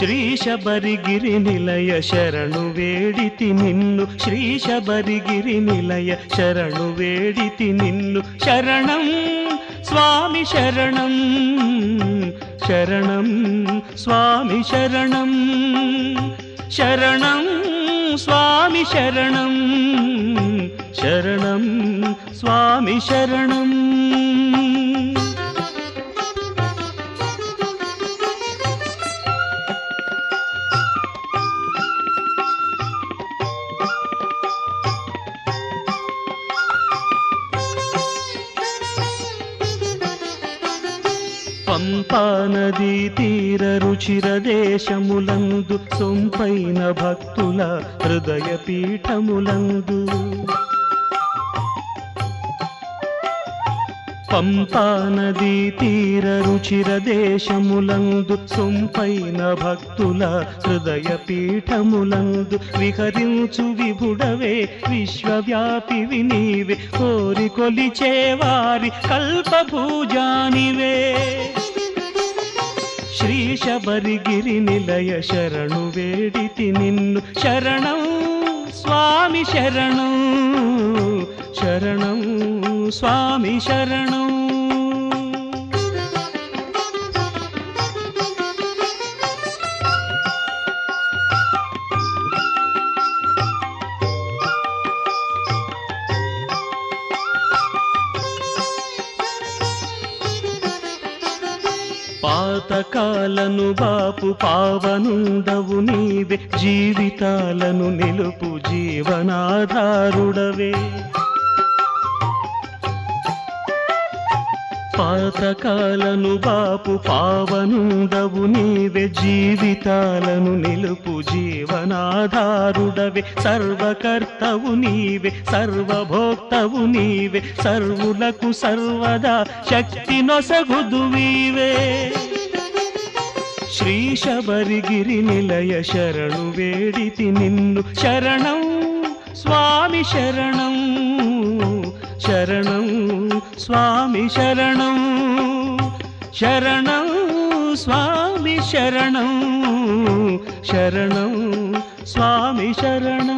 ಶ್ರೀ ಶಬರಿಗಿರಿ ನಿಲಯ ಶರಣು ವೇಡಿತಿ ನಿನ್ನು ಶ್ರೀ ಶಬರಿಗಿರಿ ನಿಲಯ ಶರಣು ವೇಡಿತಿ ನಿನ್ನು ಶರಣಂ ಸ್ವಾಮಿ ಶರಣಂ ಶರಣಂ ಸ್ವಾಮಿ ಶರಣಂ ಶರಣಂ ಸ್ವಾಮಿ ಶರಣಂ ಶರಣಂ ಸ್ವಾಮಿ ಶರಣಂ పంపా నదీ తీర రుచిర దేశములందు సొంపైన భక్తుల హృదయ పీఠములందు పంపా నదీ తీర రుచిర దేశములందు సొంపైన భక్తుల హృదయ పీఠములందు విహరించు విభుడవే విశ్వవ్యాపివి నీవే కోరి కొలిచేవారి కల్పభూజానివే ಶ್ರೀ ಶಬರಿಗಿರಿ ನಿಲಯ ಶರಣು ವೇಡಿತಿ ನಿನ್ನು ಶರಣಂ ಸ್ವಾಮಿ ಶರಣಂ ಶರಣಂ ಸ್ವಾಮಿ ಶರಣಂ పాతకాలను బాపు పావనుండవు నీవే జీవితాలను నిలుపు జీవనాధారుడవే పాతకాలను బాపు పావనుండవు నీవే జీవితాలను నిలుపు జీవనాధారుడవే సర్వకర్తవు నీవే సర్వభోక్తవు నీవే సర్వులకు సర్వదా శక్తి నొసగుదువీవే ಶ್ರೀ ಶಬರಿಗಿರಿ ನಿಲಯ ಶರಣು ವೇಡಿತಿ ನಿನ್ನು ಶರಣಂ ಸ್ವಾಮಿ ಶರಣಂ ಶರಣಂ ಸ್ವಾಮಿ ಶರಣಂ ಶರಣಂ ಸ್ವಾಮಿ ಶರಣಂ ಶರಣಂ ಸ್ವಾಮಿ ಶರಣಂ